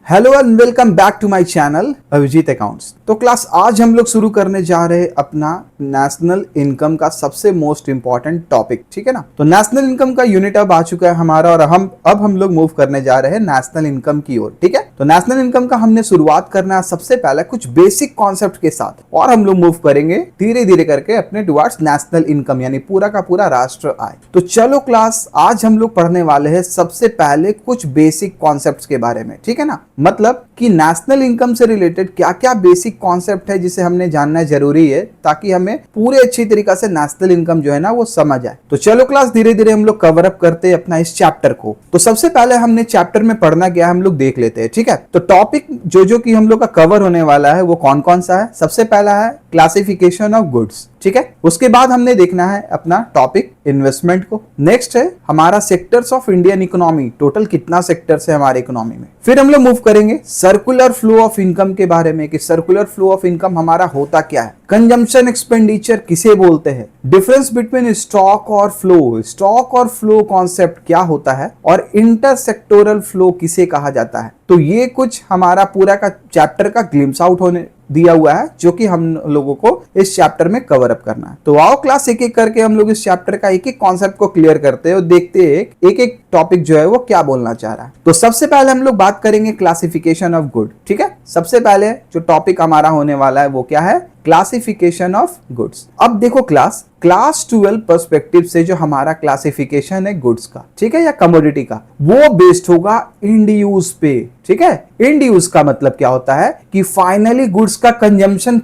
Hello and welcome back to my channel Abhijeet accounts. तो class आज हम लोग शुरू करने जा रहे हैं अपना नेशनल इनकम का सबसे मोस्ट इंपॉर्टेंट टॉपिक, ठीक है ना। तो नेशनल इनकम का यूनिट अब आ चुका है हमारा और हम लोग मूव करने जा रहे हैं नेशनल इनकम की ओर, ठीक है। तो नेशनल इनकम का हमने शुरुआत करना है सबसे पहले कुछ बेसिक कॉन्सेप्ट के साथ और हम लोग मूव करेंगे धीरे धीरे करके अपने टुवर्ड्स नेशनल इनकम यानी पूरा का पूरा राष्ट्र आय। तो चलो क्लास आज हम लोग पढ़ने वाले हैं सबसे पहले कुछ बेसिक कॉन्सेप्ट्स के बारे में, ठीक है ना। मतलब कि नेशनल इनकम से रिलेटेड क्या क्या बेसिक कॉन्सेप्ट है जिसे हमने जानना जरूरी है ताकि हमें पूरे अच्छी तरीके से नेशनल इनकम जो है ना वो समझ आए। तो चलो क्लास धीरे धीरे हम लोग कवर अप करते हैं अपना इस चैप्टर को। तो सबसे पहले हमने चैप्टर में पढ़ना क्या हम लोग देख लेते हैं, ठीक है। तो टॉपिक जो कि हम लोग का कवर होने वाला है वो कौन कौन सा है। सबसे पहला है क्लासिफिकेशन ऑफ गुड्स, ठीक है। उसके बाद हमने देखना है अपना टॉपिक इन्वेस्टमेंट को। नेक्स्ट है हमारा sectors of Indian economy, total कितना सेक्टर्स है हमारे इकोनॉमी में। फिर हम लोग मूव करेंगे सर्कुलर फ्लो ऑफ इनकम के बारे में कि सर्कुलर फ्लो ऑफ इनकम हमारा होता क्या है। कंजम्पशन एक्सपेंडिचर किसे बोलते हैं। डिफरेंस बिटवीन स्टॉक और फ्लो कॉन्सेप्ट क्या होता है और इंटर सेक्टोरल फ्लो किसे कहा जाता है। तो ये कुछ हमारा पूरा का चैप्टर का ग्लिम्स आउट होने दिया हुआ है जो कि हम लोगों को इस चैप्टर में कवर अप करना है। तो आओ क्लास एक एक करके हम लोग इस चैप्टर का एक एक कॉन्सेप्ट को क्लियर करते हैं और देखते हैं एक एक टॉपिक जो है वो क्या बोलना चाह रहा है। तो सबसे पहले हम लोग बात करेंगे क्लासिफिकेशन ऑफ गुड, ठीक है। सबसे पहले जो टॉपिक हमारा होने वाला है वो क्या है, क्लासिफिकेशन ऑफ गुड्स। अब देखो क्लास 12 पर्सपेक्टिव से जो हमारा क्लासिफिकेशन है गुड्स का, ठीक है, या कमोडिटी का, वो बेस्ड होगा इंड यूज पे, ठीक है। इंड यूज का मतलब क्या होता है कि फाइनली गुड्स का कंजम्पशन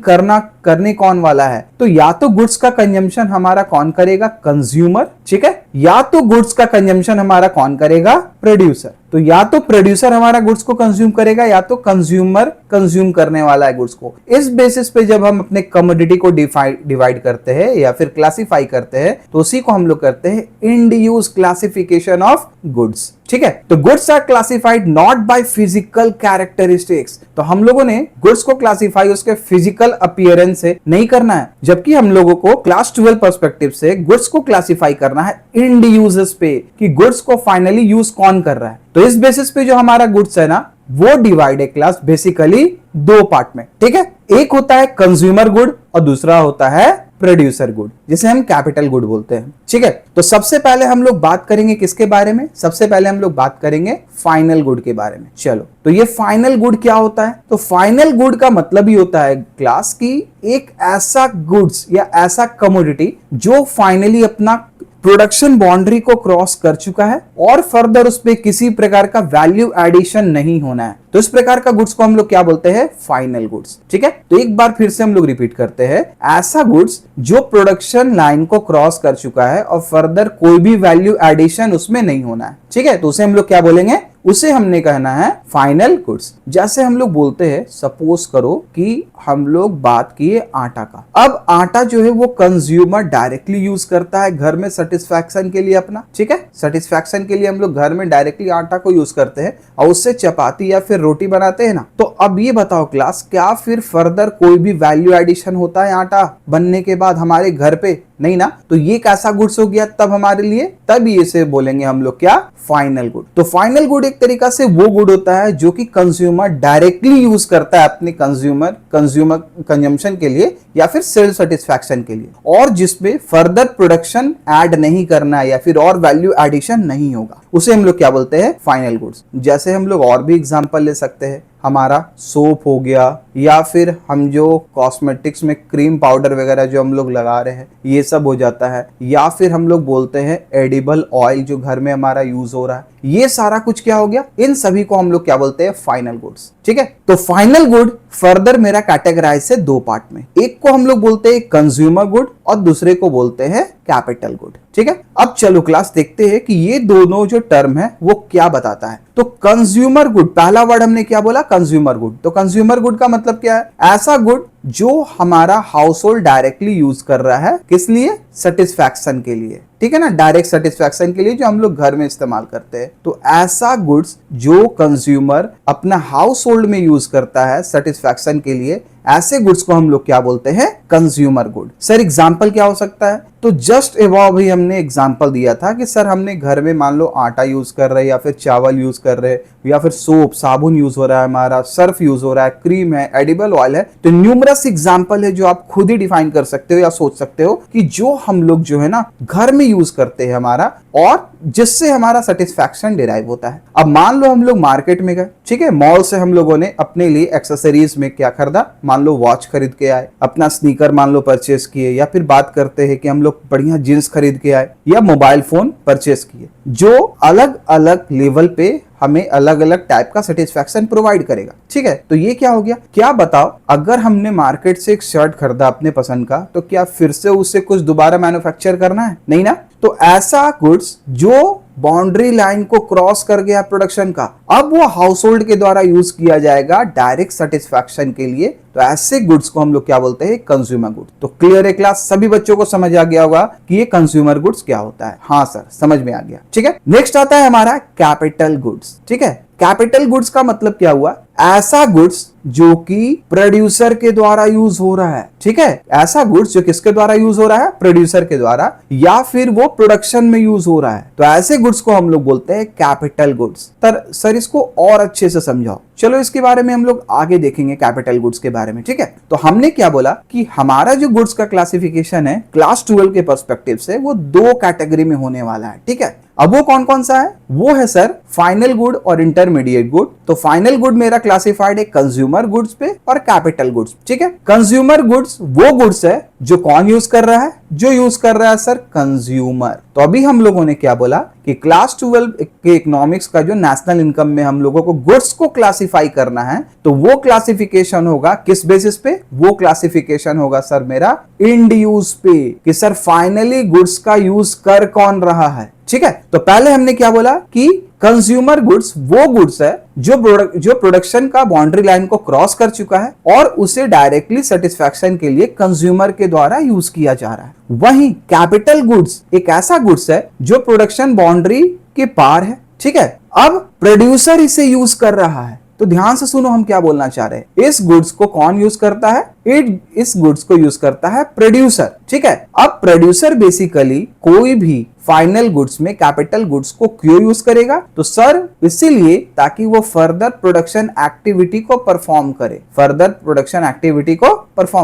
करने कौन वाला है। तो या तो गुड्स का कंजम्पशन हमारा कौन करेगा, कंज्यूमर, ठीक है, या तो गुड्स का कंजम्पशन हमारा कौन करेगा, प्रोड्यूसर। तो या तो प्रोड्यूसर हमारा गुड्स को कंज्यूम करेगा या तो कंज्यूमर कंज्यूम करने वाला है गुड्स को। इस बेसिस पे जब हम अपने कमोडिटी को डिवाइड करते हैं या फिर क्लासिफाई करते हैं तो उसी को हम लोग करते हैं end use classification of goods, ठीक है। तो goods are classified not by physical characteristics. तो हम लोगों ने गुड्स को क्लासिफाई उसके फिजिकल अपीयरेंस से नहीं करना है, जबकि हम लोगों को क्लास 12 पर्सपेक्टिव से गुड्स को क्लासिफाई करना है इंड यूजेस पे कि गुड्स को फाइनली यूज कौन कर रहा है। तो इस बेसिस पे जो हमारा गुड्स है ना वो डिवाइड है क्लास बेसिकली दो पार्ट में, ठीक है। एक होता है कंज्यूमर गुड और दूसरा होता है प्रोड्यूसर गुड, जिसे हम कैपिटल गुड बोलते हैं, ठीक है। तो सबसे पहले हम लोग बात करेंगे किसके बारे में, सबसे पहले हम लोग बात करेंगे फाइनल गुड के बारे में। चलो तो ये फाइनल गुड क्या होता है। तो फाइनल गुड का मतलब ही होता है क्लास की एक ऐसा गुड्स या ऐसा कमोडिटी जो फाइनली अपना प्रोडक्शन बाउंड्री को क्रॉस कर चुका है और फर्दर उस पे किसी प्रकार का वैल्यू एडिशन नहीं होना है। तो इस प्रकार का गुड्स को हम लोग क्या बोलते हैं, फाइनल गुड्स, ठीक है। तो एक बार फिर से हम लोग रिपीट करते हैं, ऐसा गुड्स जो प्रोडक्शन लाइन को क्रॉस कर चुका है और फर्दर कोई भी वैल्यू एडिशन उसमें नहीं होना है, ठीक है। तो उसे हम लोग क्या बोलेंगे, उसे हमने कहना है फाइनल गुड्स। जैसे हम लोग बोलते हैं, सपोज करो कि हम लोग बात किए आटा का। अब आटा जो है वो कंज्यूमर डायरेक्टली यूज करता है घर में सेटिस्फैक्शन के लिए अपना, ठीक है। सेटिस्फैक्शन के लिए हम लोग घर में डायरेक्टली आटा को यूज करते हैं और उससे चपाती या फिर रोटी बनाते हैं ना। तो अब ये बताओ क्लास, क्या फिर फर्दर कोई भी वैल्यू एडिशन होता है आटा बनने के बाद हमारे घर पे, नहीं ना। तो ये कैसा गुड्स हो गया तब हमारे लिए, तब ये से बोलेंगे हम लोग क्या, फाइनल गुड। तो फाइनल गुड एक तरीका से वो गुड होता है जो कि कंज्यूमर डायरेक्टली यूज करता है अपने कंज्यूमर कंजम्पशन के लिए या फिर सेल्फ सेटिस्फैक्शन के लिए, और जिसमें फर्दर प्रोडक्शन ऐड नहीं करना है या फिर और वैल्यू एडिशन नहीं होगा, उसे हम लोग क्या बोलते हैं, फाइनल गुड्स। जैसे हम लोग और भी एग्जांपल ले सकते हैं, हमारा सोप हो गया या फिर हम जो कॉस्मेटिक्स में क्रीम पाउडर वगैरह जो हम लोग लगा रहे हैं ये सब हो जाता है, या फिर हम लोग बोलते हैं एडिबल ऑयल जो घर में हमारा यूज हो रहा है, ये सारा कुछ क्या हो गया, इन सभी को हम लोग क्या बोलते हैं, फाइनल गुड्स, ठीक है। तो फाइनल गुड फर्दर मेरा कैटेगराइज है दो पार्ट में, एक को हम लोग बोलते हैं कंज्यूमर गुड और दूसरे को बोलते हैं कैपिटल गुड, ठीक है। अब चलो क्लास देखते हैं कि ये दोनों जो टर्म है वो क्या बताता है। तो कंज्यूमर गुड, पहला वर्ड हमने क्या बोला, कंज्यूमर गुड। तो कंज्यूमर गुड का मतलब क्या है, ऐसा गुड जो हमारा हाउस होल्ड डायरेक्टली यूज कर रहा है, किस लिए? सेटिस्फैक्शन के लिए, ठीक है ना, डायरेक्ट सेटिस्फैक्शन के लिए जो हम लोग घर में इस्तेमाल करते हैं। तो ऐसा गुड्स जो कंज्यूमर अपना हाउस होल्ड में यूज करता है सेटिस्फैक्शन के लिए, ऐसे गुड्स को हम लोग क्या बोलते हैं? Consumer good. सर एग्जाम्पल क्या हो सकता है? तो जस्ट एबव ही हमने एग्जाम्पल दिया था कि सर हमने घर में मान लो आटा यूज कर रहे हैं या फिर चावल यूज कर रहे हैं या फिर सोप साबुन यूज हो रहा है, हमारा सर्फ यूज हो रहा है, क्रीम है, एडिबल ऑयल है। तो न्यूमरस एग्जाम्पल है जो आप खुद ही डिफाइन कर सकते हो या सोच सकते हो कि जो हम लोग जो है ना घर में यूज करते हैं हमारा, और जिससे हमारा सेटिस्फैक्शन डिराइव होता है। अब मान लो हम लोग मार्केट में गए, ठीक है, मॉल से हम लोगों ने अपने लिए एक्सेसरीज में क्या खरीदा, मान लो वॉच खरीद के आए, अपना स्नीकर मान लो परचेस किए, या फिर बात करते हैं कि हम लोग बढ़िया जींस खरीद के आए या मोबाइल फोन परचेस किए, जो अलग अलग लेवल पे हमें अलग अलग टाइप का सेटिस्फैक्शन प्रोवाइड करेगा। ठीक है, तो ये क्या हो गया? क्या बताओ, अगर हमने मार्केट से एक शर्ट खरीदा अपने पसंद का, तो क्या फिर से उससे कुछ दोबारा मैन्युफैक्चर करना है? नहीं ना। तो ऐसा गुड्स जो बाउंड्री लाइन को क्रॉस कर गया प्रोडक्शन का, अब वो हाउस होल्ड के द्वारा यूज किया जाएगा डायरेक्ट सेटिस्फैक्शन के लिए। तो ऐसे गुड्स को हम लोग क्या बोलते हैं? Consumer goods. तो क्लियर है क्लास? सभी बच्चों को समझ आ गया होगा कि ये कंज्यूमर गुड्स क्या होता है। हाँ सर, समझ में आ गया। ठीक है, नेक्स्ट आता है हमारा कैपिटल गुड्स। ठीक है, कैपिटल गुड्स का मतलब क्या हुआ? ऐसा गुड्स जो कि प्रोड्यूसर के द्वारा यूज हो रहा है। ठीक है, ऐसा गुड्स जो किसके द्वारा यूज हो रहा है? प्रोड्यूसर के द्वारा, या फिर वो प्रोडक्शन में यूज हो रहा है। तो ऐसे गुड्स को हम लोग बोलते हैं कैपिटल गुड्स। सर इसको और अच्छे से समझाओ। चलो इसके बारे में हम लोग आगे देखेंगे, कैपिटल गुड्स के बारे में। ठीक है, तो हमने क्या बोला कि हमारा जो गुड्स का क्लासिफिकेशन है क्लास 12 के पर्सपेक्टिव से, वो दो कैटेगरी में होने वाला है। ठीक है, अब वो कौन कौन सा है? वो है सर फाइनल गुड और इंटरमीडिएट गुड। तो फाइनल गुड मेरा क्लासिफाइड है कंज्यूमर गुड्स पे और कैपिटल गुड्स। ठीक है, कंज्यूमर गुड्स वो गुड्स है जो कौन यूज कर रहा है? जो यूज कर रहा है सर कंज्यूमर। तो अभी हम लोगों ने क्या बोला कि क्लास 12 के इकोनॉमिक्स का जो नेशनल इनकम में हम लोगों को गुड्स को क्लासिफाई करना है, तो वो क्लासिफिकेशन होगा किस बेसिस पे? वो क्लासिफिकेशन होगा सर मेरा इंड यूज पे, कि सर फाइनली गुड्स का यूज कर कौन रहा है। ठीक है, तो पहले हमने क्या बोला कि कंज्यूमर गुड्स वो गुड्स है जो प्रोडक्शन का बाउंड्री लाइन को क्रॉस कर चुका है और उसे डायरेक्टली सेटिस्फैक्शन के लिए कंज्यूमर के द्वारा यूज किया जा रहा है। वहीं कैपिटल गुड्स एक ऐसा गुड्स है जो प्रोडक्शन बाउंड्री के पार है। ठीक है, अब प्रोड्यूसर इसे यूज कर रहा है। तो ध्यान से सुनो हम क्या बोलना चाह रहे हैं। इस गुड्स को कौन यूज करता है? इस गुड्स को यूज करता है प्रोड्यूसर। ठीक है, अब प्रोड्यूसर बेसिकली कोई भी फाइनल गुड्स में कैपिटल गुड्स को क्यों यूज करेगा? तो सर इसीलिए ताकि वो फर्दर प्रोडक्शन एक्टिविटी को परफॉर्म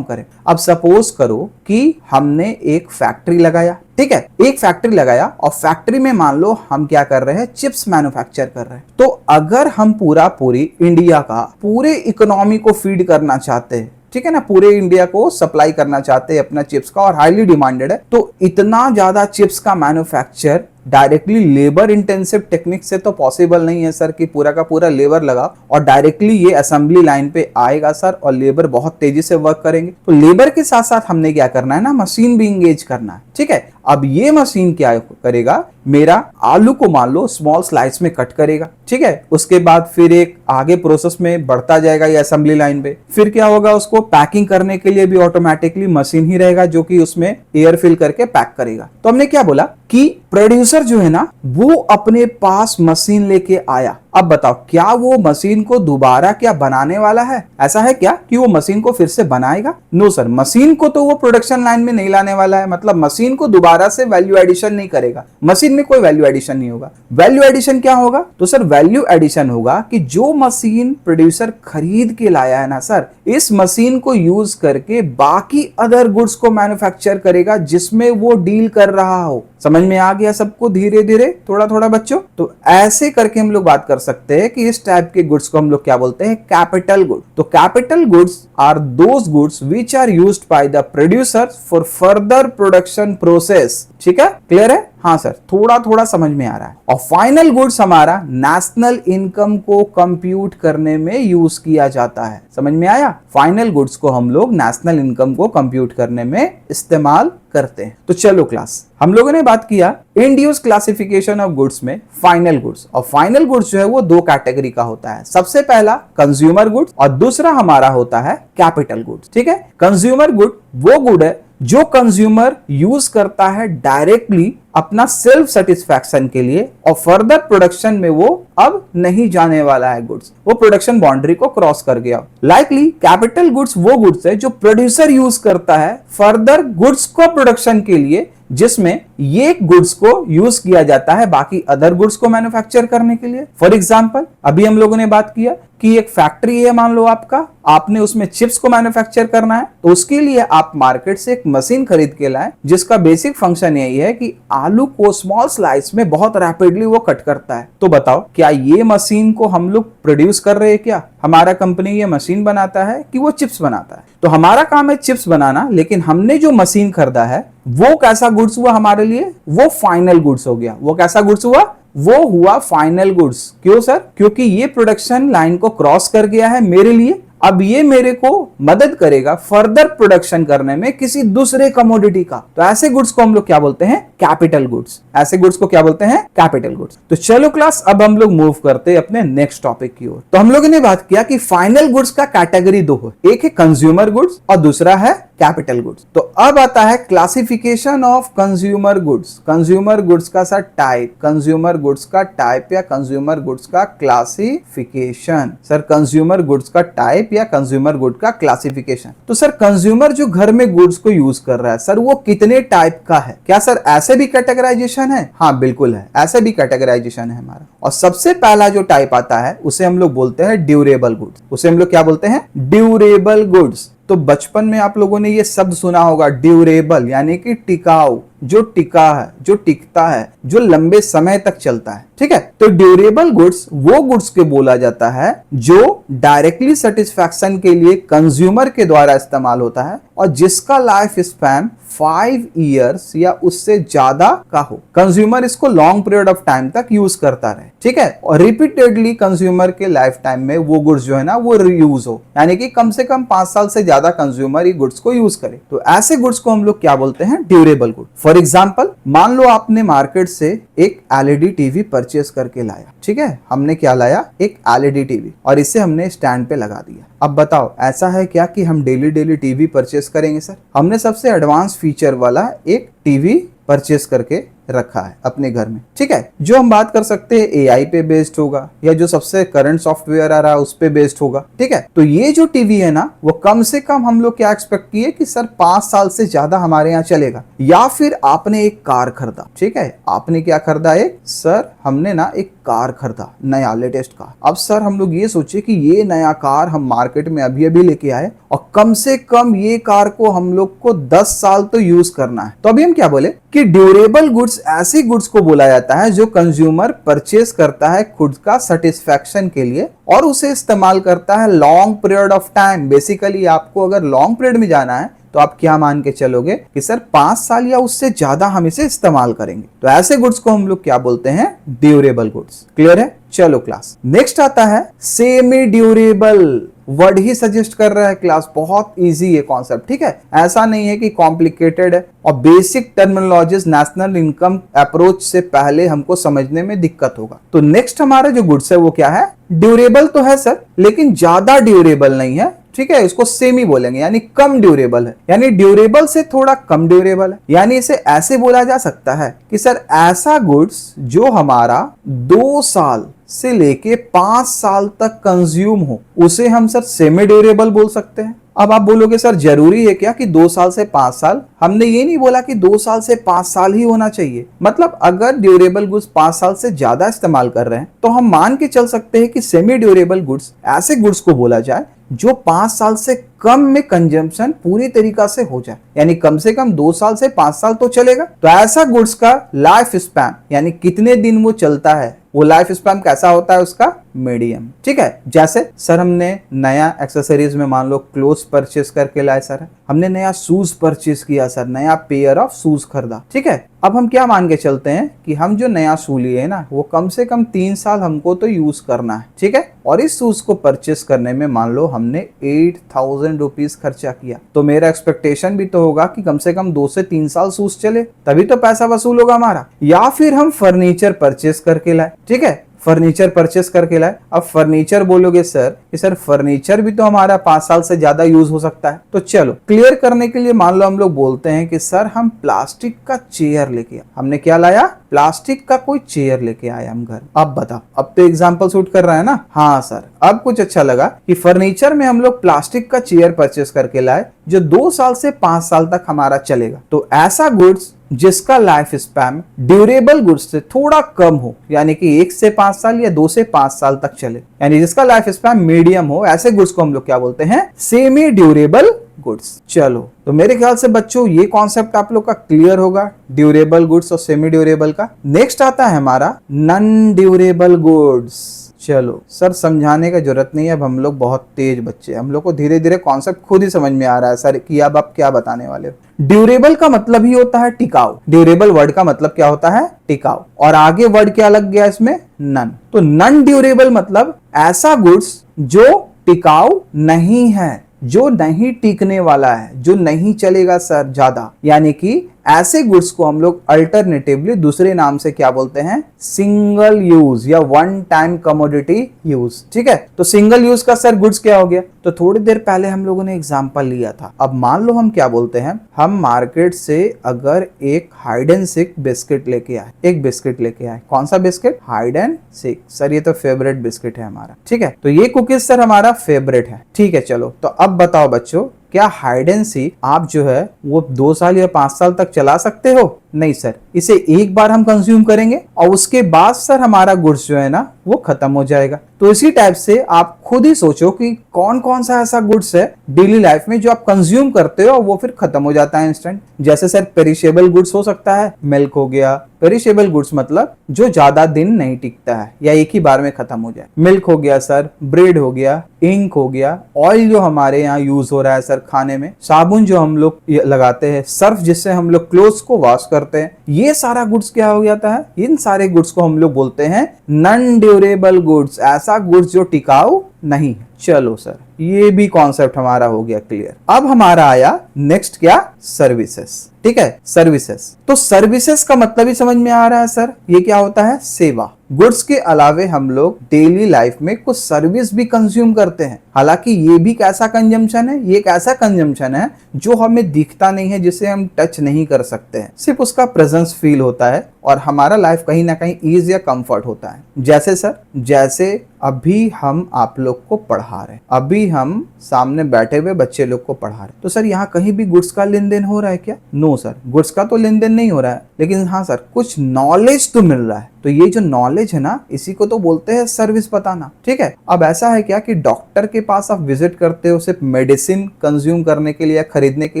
करे, अब सपोज करो कि हमने एक फैक्ट्री लगाया। ठीक है, एक फैक्ट्री लगाया और फैक्ट्री में मान लो हम क्या कर रहे हैं? चिप्स मैन्युफैक्चर कर रहे हैं। तो अगर हम पूरी इंडिया का पूरे इकोनॉमी को फीड करना चाहते हैं, ठीक है ना, पूरे इंडिया को सप्लाई करना चाहते हैं अपना चिप्स का और हाईली डिमांडेड है, तो इतना ज्यादा चिप्स का manufacture directly labour intensive technique से तो पॉसिबल नहीं है सर कि पूरा का पूरा लेबर लगा और डायरेक्टली ये असेंबली लाइन पे आएगा सर, और लेबर बहुत तेजी से वर्क करेंगे। तो लेबर के साथ साथ हमने क्या करना है ना, मशीन भी इंगेज करना है। ठीक है, अब ये मशीन क्या करेगा? मेरा आलू को मान लो स्मॉल स्लाइस में कट करेगा। ठीक है, उसके बाद फिर एक आगे प्रोसेस में बढ़ता जाएगा ये असेंबली लाइन पे। फिर क्या होगा? उसको पैकिंग करने के लिए भी ऑटोमेटिकली मशीन ही रहेगा जो कि उसमें एयर फिल करके पैक करेगा। तो हमने क्या बोला कि प्रोड्यूसर जो है ना वो अपने पास मशीन लेके आया। अब बताओ क्या वो मशीन को दोबारा क्या बनाने वाला है? ऐसा है क्या कि वो मशीन को फिर से बनाएगा? नो सर, मशीन को तो वो प्रोडक्शन लाइन में नहीं लाने वाला है, मतलब मशीन को दोबारा से वैल्यू एडिशन नहीं करेगा। मशीन में कोई वैल्यू एडिशन नहीं होगा। वैल्यू एडिशन क्या होगा? तो सर वैल्यू एडिशन होगा कि जो मशीन प्रोड्यूसर खरीद के लाया है ना सर, इस मशीन को यूज करके बाकी अदर गुड्स को मैन्युफैक्चर करेगा जिसमें वो डील कर रहा हो। समझ में आ गया सबको? धीरे धीरे थोड़ा थोड़ा बच्चों। तो ऐसे करके हम लोग बात कर सकते हैं कि इस टाइप के गुड्स को हम लोग क्या बोलते हैं? Capital good. तो capital goods are those goods which are used by the producer for further production process. ठीक है, क्लियर है? हाँ सर, थोड़ा थोड़ा समझ में आ रहा है। और फाइनल गुड्स हमारा नेशनल इनकम को कंप्यूट करने में यूज किया जाता है। समझ में आया? फाइनल गुड्स को हम लोग नेशनल इनकम को कंप्यूट करने में इस्तेमाल करते हैं। तो चलो क्लास, हम लोगों ने बात किया इंड्यूस क्लासिफिकेशन ऑफ गुड्स में फाइनल गुड्स। और फाइनल गुड्स जो है वो दो कैटेगरी का होता है। सबसे पहला कंज्यूमर गुड्स और दूसरा हमारा होता है कैपिटल गुड्स। ठीक है, कंज्यूमर गुड वो गुड है जो कंज्यूमर यूज करता है डायरेक्टली अपना सेल्फ सेटिस्फैक्शन के लिए, और फर्दर प्रोडक्शन में वो अब नहीं जाने वाला है गुड्स, वो प्रोडक्शन बाउंड्री को क्रॉस कर गया। लाइकली कैपिटल गुड्स वो गुड्स है जो प्रोड्यूसर यूज करता है फर्दर गुड्स को प्रोडक्शन के लिए, जिसमें ये गुड्स को यूज किया जाता है बाकी अदर गुड्स को मैन्युफैक्चर करने के लिए। फॉर एग्जांपल, अभी हम लोगों ने बात किया कि एक फैक्ट्री है, मान लो आपका, आपने उसमें चिप्स को मैन्युफैक्चर करना है, तो उसके लिए आप मार्केट से एक मशीन खरीद के लाए जिसका बेसिक फंक्शन यही है कि आलू को स्मॉल स्लाइस में बहुत रैपिडली वो कट करता है। तो बताओ, क्या ये मशीन को हम लोग प्रोड्यूस कर रहे हैं? क्या हमारा कंपनी ये मशीन बनाता है कि वो चिप्स बनाता है? तो हमारा काम है चिप्स बनाना, लेकिन हमने जो मशीन खरीदा है वो कैसा गुड्स हुआ हमारे लिए? वो फाइनल गुड्स हो गया। वो कैसा गुड्स हुआ? वो हुआ फाइनल गुड्स। क्यों सर? क्योंकि ये प्रोडक्शन लाइन को क्रॉस कर गया है मेरे लिए। अब ये मेरे को मदद करेगा फर्दर प्रोडक्शन करने में किसी दूसरे कमोडिटी का। तो ऐसे गुड्स को हम लोग क्या बोलते हैं? Capital goods. ऐसे गुड्स को क्या बोलते हैं? Capital goods. तो चलो क्लास, अब हम लोग मूव करते हैं अपने नेक्स्ट टॉपिक की ओर। तो हम लोगों ने बात किया कि फाइनल गुड्स का कैटेगरी दो है, एक है कंज्यूमर गुड्स और दूसरा है कैपिटल गुड्स। तो अब आता है classification of consumer goods. Consumer goods का सर टाइप, कंज्यूमर गुड्स का टाइप या कंज्यूमर गुड्स का क्लासिफिकेशन। सर कंज्यूमर गुड्स का टाइप या कंज्यूमर गुड का क्लासिफिकेशन। तो सर कंज्यूमर जो घर में गुड्स को यूज कर रहा है सर, वो कितने टाइप का है? क्या सर ऐसे भी कैटेगराइजेशन है? हाँ बिल्कुल है, ऐसे भी कैटेगराइजेशन है हमारा। और सबसे पहला जो टाइप आता है उसे हम लोग बोलते हैं ड्यूरेबल गुड्स। उसे हम लोग क्या बोलते हैं? Durable goods. तो बचपन में आप लोगों ने ये शब्द सुना होगा, ड्यूरेबल यानी कि टिकाऊ, जो टिका है, जो टिकता है, जो लंबे समय तक चलता है। ठीक है, तो ड्यूरेबल गुड्स वो गुड्स के बोला जाता है जो डायरेक्टली सेटिस्फैक्शन के लिए कंज्यूमर के द्वारा इस्तेमाल होता है और जिसका लाइफ स्पैन 5 इयर्स या उससे ज्यादा का हो। कंज्यूमर इसको लॉन्ग पीरियड ऑफ टाइम तक यूज करता रहे। ठीक है, और रिपीटेडली कंज्यूमर के लाइफ टाइम में वो गुड्स जो है ना वो रीयूज हो, यानी कि कम से कम 5 साल से ज्यादा कंज्यूमर ये गुड्स को यूज करे। तो ऐसे गुड्स को हम लोग क्या बोलते हैं? Durable good. फॉर एग्जाम्पल, मान लो आपने मार्केट से एक एलईडी टीवी परचेस करके लाया। ठीक है, हमने क्या लाया? एक एलईडी टीवी, और इसे हमने स्टैंड पे लगा दिया। अब बताओ, ऐसा है क्या कि हम डेली टीवी परचेस करेंगे? सर हमने सबसे एडवांस फीचर वाला एक टीवी परचेस करके रखा है अपने घर में। ठीक है, जो हम बात कर सकते हैं एआई पे बेस्ड होगा या जो सबसे करंट सॉफ्टवेयर आ रहा है उस पे बेस्ड होगा। ठीक है, तो ये जो टीवी है ना वो कम से कम हम लोग क्या एक्सपेक्ट किए कि सर 5 साल से ज्यादा हमारे यहाँ चलेगा। या फिर आपने एक कार खरीदा। ठीक है, आपने क्या खरीदा? एक सर हमने ना एक कार खरीदा, नया लेटेस्ट कार। अब सर हम लोग ये सोचे कि ये नया कार हम मार्केट में अभी अभी लेके आए और कम से कम ये कार को हम लोग को 10 साल तो यूज करना है। तो अभी हम क्या बोले कि ड्यूरेबल गुड्स ऐसी गुड्स को बोला जाता है जो कंज्यूमर परचेस करता है खुद का सेटिस्फैक्शन के लिए और उसे इस्तेमाल करता है long period of time. Basically आपको अगर लॉन्ग पीरियड में जाना है तो आप क्या मान के चलोगे कि सर 5 साल या उससे ज्यादा हम इसे इस्तेमाल करेंगे। तो ऐसे गुड्स को हम लोग क्या बोलते हैं? Durable goods. क्लियर है? चलो क्लास, नेक्स्ट आता है सेमी ड्यूरेबल। वर्ड ही सजेस्ट कर रहा है क्लास, बहुत इजी है कॉन्सेप्ट। ठीक है, ऐसा नहीं है कि कॉम्प्लिकेटेड है, और basic terminologies national income approach से पहले हमको समझने में दिक्कत होगा। तो नेक्स्ट हमारा जो गुड्स है वो क्या है? ड्यूरेबल तो है सर, लेकिन ज्यादा ड्यूरेबल नहीं है। ठीक है, इसको सेमी बोलेंगे, यानी कम ड्यूरेबल है, यानी ड्यूरेबल से थोड़ा कम ड्यूरेबल है। यानी इसे ऐसे बोला जा सकता है कि सर ऐसा गुड्स जो हमारा 2 साल से लेके 5 साल तक कंज्यूम हो उसे हम सर सेमी ड्यूरेबल बोल सकते हैं। अब आप बोलोगे सर जरूरी है क्या कि 2 साल से 5 साल? हमने ये नहीं बोला कि 2 साल से 5 साल ही होना चाहिए। मतलब अगर ड्यूरेबल गुड्स 5 साल से ज्यादा इस्तेमाल कर रहे हैं तो हम मान के चल सकते हैं कि सेमी ड्यूरेबल गुड्स ऐसे गुड्स को बोला जाए जो 5 साल से कम में कंजम्पशन पूरी तरीका से हो जाए, यानी कम से कम 2 साल से 5 साल तो चलेगा। तो ऐसा गुड्स का लाइफ स्पैन यानी कितने दिन वो चलता है, वो लाइफ स्पैन कैसा होता है उसका? मीडियम। ठीक है, जैसे सर हमने नया एक्सेसरीज में मान लो क्लोथ्स परचेस करके लाए सर, हमने नया शूज परचेस किया सर, नया पेयर ऑफ शूज खरीदा। ठीक है, अब हम क्या मान के चलते हैं कि हम जो नया शू लिए ना वो कम से कम 3 साल हमको तो यूज करना है। ठीक है, और इस शूज को परचेस करने में मान लो हमने 8000 रुपीज खर्चा किया, तो मेरा एक्सपेक्टेशन भी तो होगा कि कम से कम 2 से 3 साल शूज चले, तभी तो पैसा वसूल होगा हमारा। या फिर हम फर्नीचर परचेस करके लाए। ठीक है, फर्नीचर परचेस करके लाए। अब फर्नीचर बोलोगे सर कि सर फर्नीचर भी तो हमारा 5 साल से ज्यादा यूज हो सकता है, तो चलो क्लियर करने के लिए मान लो हम लोग बोलते हैं कि सर हम प्लास्टिक का चेयर लेके आए। हमने क्या लाया? प्लास्टिक का कोई चेयर लेके आए हम घर। अब बताओ, अब तो एग्जाम्पल सूट कर रहा है ना? हाँ सर, अब कुछ अच्छा लगा कि फर्नीचर में हम लोग प्लास्टिक का चेयर परचेस करके लाए जो 2 साल से 5 साल तक हमारा चलेगा। तो ऐसा गुड्स जिसका लाइफ स्पैन ड्यूरेबल गुड्स से थोड़ा कम हो, यानी कि 1 से 5 साल या 2 से 5 साल तक चले, यानी जिसका लाइफ स्पैन मीडियम हो, ऐसे गुड्स को हम लोग क्या बोलते हैं? Semi durable goods. चलो, तो मेरे ख्याल से बच्चों ये कॉन्सेप्ट आप लोग का क्लियर होगा, ड्यूरेबल गुड्स और सेमी ड्यूरेबल का। नेक्स्ट आता है हमारा नॉन ड्यूरेबल गुड्स। चलो सर, समझाने का जरूरत नहीं है, अब हम लोग बहुत तेज बच्चे, हम लोग को धीरे धीरे कॉन्सेप्ट खुद ही समझ में आ रहा है सर कि अब आप क्या बताने वाले हो। ड्यूरेबल का मतलब ही होता है टिकाऊ। ड्यूरेबल वर्ड का मतलब क्या होता है? टिकाऊ। और आगे वर्ड क्या लग गया इसमें? नन। तो नॉन ड्यूरेबल मतलब ऐसा गुड्स जो टिकाऊ नहीं है, जो नहीं टिकने वाला है, जो नहीं चलेगा सर ज्यादा, यानी कि ऐसे गुड्स को हम लोग अल्टरनेटिवली दूसरे नाम से क्या बोलते हैं? सिंगल यूज या वन टाइम कमोडिटी यूज। ठीक है, तो सिंगल यूज का सर गुड्स क्या हो गया? तो थोड़ी देर पहले हम लोगों ने एग्जांपल लिया था। अब मान लो हम क्या बोलते हैं, हम मार्केट से अगर एक हाइड एंड सीक बिस्किट लेके आए, एक बिस्किट लेके आए। कौन सा biscuit? Hide and seek. Sir ये तो फेवरेट बिस्किट है हमारा। ठीक है, तो ये कुकीज सर हमारा फेवरेट है। ठीक है, चलो तो अब बताओ बच्चों, क्या हाइड एंड सीक आप जो है वो 2 साल या 5 साल तक चला सकते हो? नहीं सर, इसे एक बार हम कंज्यूम करेंगे और उसके बाद सर हमारा गुड्स जो है ना वो खत्म हो जाएगा। तो इसी टाइप से आप खुद ही सोचो कि कौन कौन सा ऐसा गुड्स है डेली लाइफ में जो आप कंज्यूम करते हो और वो फिर खत्म हो जाता है इंस्टेंट। जैसे सर पेरिशेबल गुड्स हो सकता है, मिल्क हो गया। पेरिशेबल गुड्स मतलब जो ज्यादा दिन नहीं टिकता है या एक ही बार में खत्म हो जाए। मिल्क हो गया सर, ब्रेड हो गया, इंक हो गया, ऑयल जो हमारे यहाँ यूज हो रहा है सर खाने में, साबुन जो हम लोग लगाते हैं, सर्फ जिससे हम लोग क्लोथ्स को वॉश करते हैं, ये सारा गुड्स क्या हो जाता है? इन सारे गुड्स को हम लोग बोलते हैं नॉन ड्यूरेबल गुड्स, ऐसा गुड्स जो टिकाऊ नहीं है। चलो सर, ये भी कॉन्सेप्ट हमारा हो गया क्लियर। अब हमारा आया नेक्स्ट क्या? सर्विसेज। ठीक है, सर्विसेज। तो सर्विसेज का मतलब ही समझ में आ रहा है सर, ये क्या होता है? सेवा। गुड्स के अलावे हम लोग डेली लाइफ में कुछ सर्विस भी कंज्यूम करते हैं। हालांकि ये भी कैसा कंजम्पशन है? ये एक ऐसा कंजम्पशन है जो हमें दिखता नहीं है, जिसे हम टच नहीं कर सकते हैं, सिर्फ उसका प्रेजेंस फील होता है और हमारा लाइफ कहीं ना कहीं ईज या कंफर्ट होता है। जैसे सर, जैसे अभी हम आप लोग को पढ़ा रहे हैं, अभी हम सामने बैठे हुए बच्चे लोग को पढ़ा रहे, तो सर यहाँ कहीं भी गुड्स का लेन देन हो रहा है क्या? नो सर, गुड्स का तो लेन देन नहीं हो रहा है, लेकिन हाँ सर कुछ नॉलेज तो मिल रहा है। तो ये जो नॉलेज है ना, इसी को तो बोलते हैं सर्विस बताना। ठीक है, अब ऐसा है क्या कि डॉक्टर के पास आप विजिट करते हो सिर्फ मेडिसिन कंज्यूम करने के लिए या खरीदने के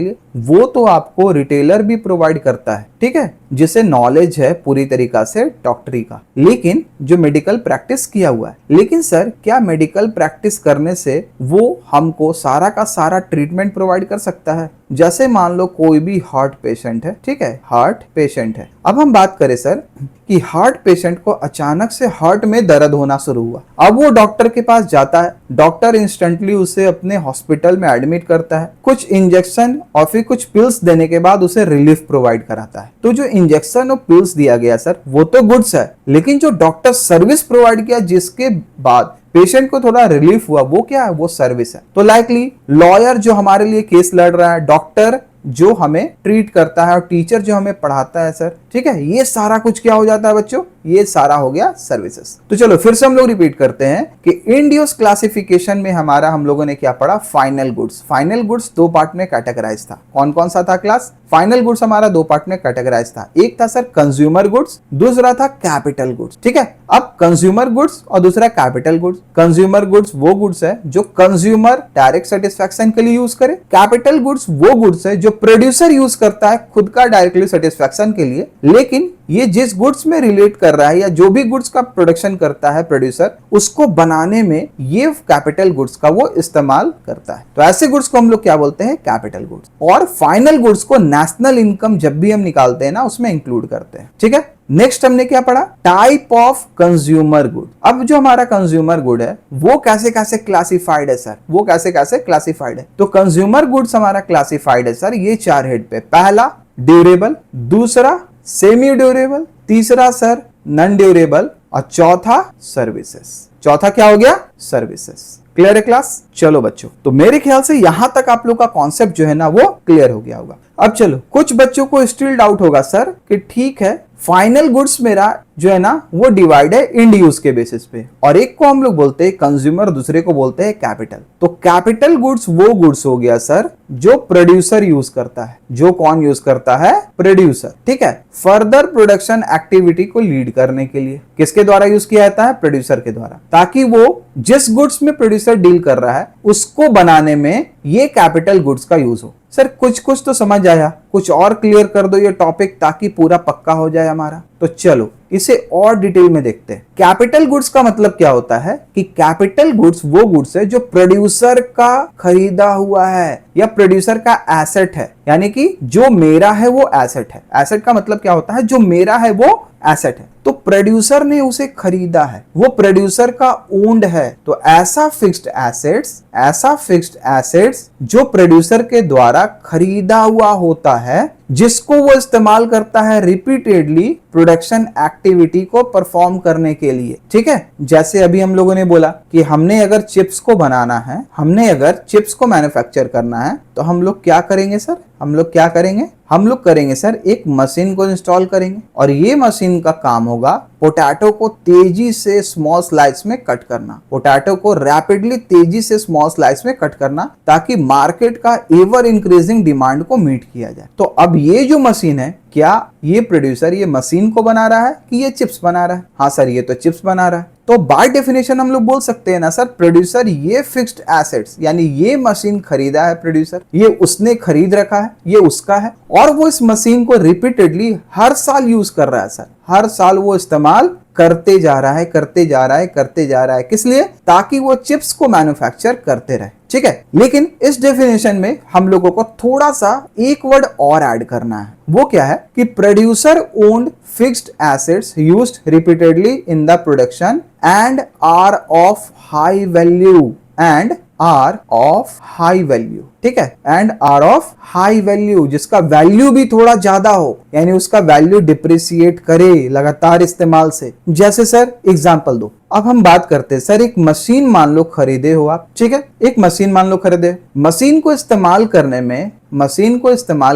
लिए, वो तो आपको रिटेलर भी प्रोवाइड करता है। ठीक है, जिसे नॉलेज है पूरी तरीका से डॉक्टरी का, लेकिन जो मेडिकल प्रैक्टिस किया हुआ है। लेकिन सर क्या मेडिकल प्रैक्टिस करने से वो हमको सारा का सारा ट्रीटमेंट प्रोवाइड कर सकता है? जैसे मान लो कोई भी हार्ट पेशेंट है, ठीक है, हार्ट पेशेंट है। अब हम बात करें सर कि हार्ट पेशेंट को अचानक से हार्ट में दर्द होना शुरू हुआ, अब वो डॉक्टर के पास जाता है, डॉक्टर इंस्टेंटली उसे अपने हॉस्पिटल में एडमिट करता है, कुछ इंजेक्शन और फिर कुछ पिल्स देने के बाद उसे रिलीफ प्रोवाइड कराता है। तो जो इंजेक्शन और पिल्स दिया गया सर वो तो गुड्स है, लेकिन जो डॉक्टर सर्विस प्रोवाइड किया जिसके बाद पेशेंट को थोड़ा रिलीफ हुआ, वो क्या है? वो सर्विस है। तो लाइकली लॉयर जो हमारे लिए केस लड़ रहा है, डॉक्टर जो हमें ट्रीट करता है और टीचर जो हमें पढ़ाता है सर, ठीक है, ये सारा कुछ क्या हो जाता है बच्चों? ये सारा हो गया सर्विसेज। तो चलो फिर से हम लोग रिपीट करते हैं कि इंडियस क्लासिफिकेशन में हमारा हम लोगों ने क्या पढ़ा? Final goods. Final goods 2 part में कैटेगराइज था। कौन कौन सा था क्लास? फाइनल गुड्स हमारा 2 पार्ट में कैटेगराइज था। एक था सर कंज्यूमर गुड्स, दूसरा था कैपिटल गुड्स। ठीक है, अब कंज्यूमर गुड्स और दूसरा कैपिटल गुड्स। कंज्यूमर गुड्स वो गुड्स है जो कंज्यूमर डायरेक्ट सेटिस्फैक्शन के लिए यूज करे। कैपिटल गुड्स वो गुड्स है जो प्रोड्यूसर यूज करता है खुद का डायरेक्टली सेटिस्फैक्शन के लिए, लेकिन ये जिस गुड्स में रिलेट कर रहा है या जो भी गुड्स का प्रोडक्शन करता है प्रोड्यूसर, उसको बनाने में ये कैपिटल गुड्स का वो इस्तेमाल करता है। तो ऐसे गुड्स को हम लोग क्या बोलते हैं? Capital goods. और फाइनल गुड्स को नेशनल इनकम जब भी हम निकालते हैं ना, उसमें इंक्लूड करते हैं। ठीक है, नेक्स्ट हमने क्या पढ़ा? Type of consumer good. अब जो हमारा कंज्यूमर गुड है वो कैसे कैसे क्लासिफाइड है सर? वो कैसे कैसे क्लासिफाइड है? तो कंज्यूमर गुड्स हमारा क्लासिफाइड है सर ये 4 हेड पे। पहला ड्यूरेबल, दूसरा सेमी ड्यूरेबल, तीसरा सर नॉन ड्यूरेबल, और चौथा सर्विसेज। चौथा क्या हो गया? सर्विसेज। क्लियर है क्लास? चलो बच्चों, तो मेरे ख्याल से यहां तक आप लोग का कॉन्सेप्ट जो है ना वो क्लियर हो गया होगा। अब चलो, कुछ बच्चों को स्टिल डाउट होगा सर कि ठीक है, फाइनल गुड्स मेरा जो है ना वो डिवाइड है इंड यूज के बेसिस पे, और एक को हम लोग बोलते हैं कंज्यूमर, दूसरे को बोलते हैं कैपिटल। तो कैपिटल गुड्स वो गुड्स हो गया सर जो प्रोड्यूसर यूज करता है। जो कौन यूज करता है? प्रोड्यूसर। ठीक है, फर्दर प्रोडक्शन एक्टिविटी को लीड करने के लिए किसके द्वारा यूज किया जाता है? प्रोड्यूसर के द्वारा, ताकि वो जिस गुड्स में प्रोड्यूसर डील कर रहा है उसको बनाने में ये कैपिटल गुड्स का यूज हो। सर कुछ कुछ तो समझ आया, कुछ और क्लियर कर दो ये टॉपिक ताकि पूरा पक्का हो जाए हमारा। तो चलो इसे और डिटेल में देखते हैं। कैपिटल गुड्स का मतलब क्या होता है कि कैपिटल गुड्स वो गुड्स है जो प्रोड्यूसर का खरीदा हुआ है या प्रोड्यूसर का एसेट है, यानी कि जो मेरा है वो एसेट है। एसेट का मतलब क्या होता है? जो मेरा है वो एसेट है, तो प्रोड्यूसर ने उसे खरीदा है, वो प्रोड्यूसर का ओन्ड है। तो ऐसा फिक्स्ड एसेट्स जो प्रोड्यूसर के द्वारा खरीदा हुआ होता है, जिसको वो इस्तेमाल करता है रिपीटेडली प्रोडक्शन एक्टिविटी को परफॉर्म करने के लिए। ठीक है, जैसे अभी हम लोगों ने बोला कि हमने अगर चिप्स को बनाना है, हमने अगर चिप्स को मैन्युफैक्चर करना है, तो हम लोग क्या करेंगे सर? हम लोग क्या करेंगे? हम लोग करेंगे सर एक मशीन को इंस्टॉल करेंगे, और ये मशीन का काम होगा पोटैटो को तेजी से स्मॉल स्लाइस में कट करना, पोटैटो को रैपिडली तेजी से स्मॉल स्लाइस में कट करना, ताकि मार्केट का एवर इंक्रीजिंग डिमांड को मीट किया जाए। तो अब ये जो मशीन है, क्या ये प्रोड्यूसर ये मशीन को बना रहा है कि ये चिप्स बना रहा है? हाँ सर, ये तो चिप्स बना रहा है। तो बाय डेफिनेशन हम लोग बोल सकते हैं ना सर, प्रोड्यूसर ये फिक्स्ड एसेट्स, यानी ये मशीन खरीदा है प्रोड्यूसर, ये उसने खरीद रखा है, ये उसका है, और वो इस मशीन को रिपीटेडली हर साल यूज कर रहा है सर। हर साल वो इस्तेमाल करते जा रहा है। किस लिए? ताकि वो चिप्स को मैन्युफैक्चर करते रहे। ठीक है, लेकिन इस डेफिनेशन में हम लोगों को थोड़ा सा एक वर्ड और ऐड करना है। वो क्या है कि producer owned fixed assets used repeatedly in the production and are of high value, ठीक है, and are of high value, जिसका वैल्यू भी थोड़ा ज्यादा हो, यानी उसका वैल्यू डिप्रिसिएट करे लगातार इस्तेमाल से। जैसे सर एग्जांपल दो। अब हम बात करते हैं सर, एक मशीन मान लो खरीदे हो आप। ठीक है, एक मशीन मान लो खरीदे, मशीन को इस्तेमाल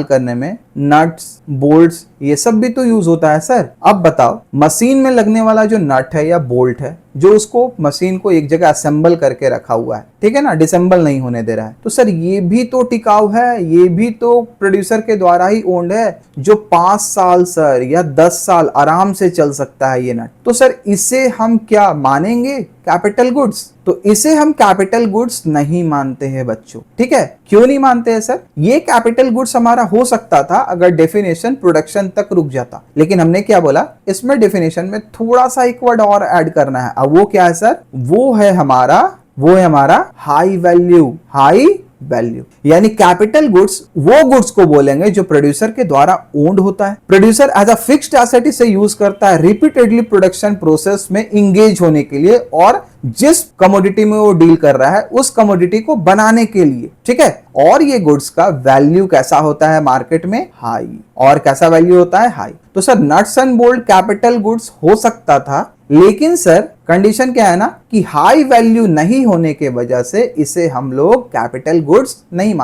करने में नट्स, बोल्ट्स, ये सब भी तो यूज होता है सर। अब बताओ, मशीन में लगने वाला जो नट है या बोल्ट है, जो उसको मशीन को एक जगह असेंबल करके रखा हुआ है, ठीक है ना, डिसेंबल नहीं होने दे रहा है, तो सर ये भी तो टिकाऊ है, ये भी तो प्रोड्यूसर के द्वारा ही ओन्ड है, जो 5 साल सर या 10 साल आराम से चल सकता है ये नट। तो सर इसे हम क्या मानेंगे? Capital goods. तो इसे हम कैपिटल गुड्स नहीं मानते हैं बच्चों। ठीक है, क्यों नहीं मानते हैं सर? ये कैपिटल गुड्स हमारा हो सकता था अगर डेफिनेशन प्रोडक्शन तक रुक जाता, लेकिन हमने क्या बोला, इसमें डेफिनेशन में थोड़ा सा एक वर्ड और ऐड करना है। अब वो क्या है सर? वो है हमारा हाई वैल्यू, यानी कैपिटल गुड्स वो गुड्स को बोलेंगे जो प्रोड्यूसर के द्वारा ओन्ड होता है। Producer as a fixed asset इसे यूज करता है रिपीटेडली प्रोडक्शन प्रोसेस में इंगेज होने के लिए, और जिस कमोडिटी में वो डील कर रहा है उस कमोडिटी को बनाने के लिए। ठीक है, और ये गुड्स का वैल्यू कैसा होता है मार्केट में? हाई। और कैसा वैल्यू होता है? हाई। तो sir nuts and bolt capital goods हो सकता था, लेकिन सर कंडीशन क्या है ना कि हाई वैल्यू नहीं होने के वजह से इसे हम लोग कैपिटल गुड्स नहीं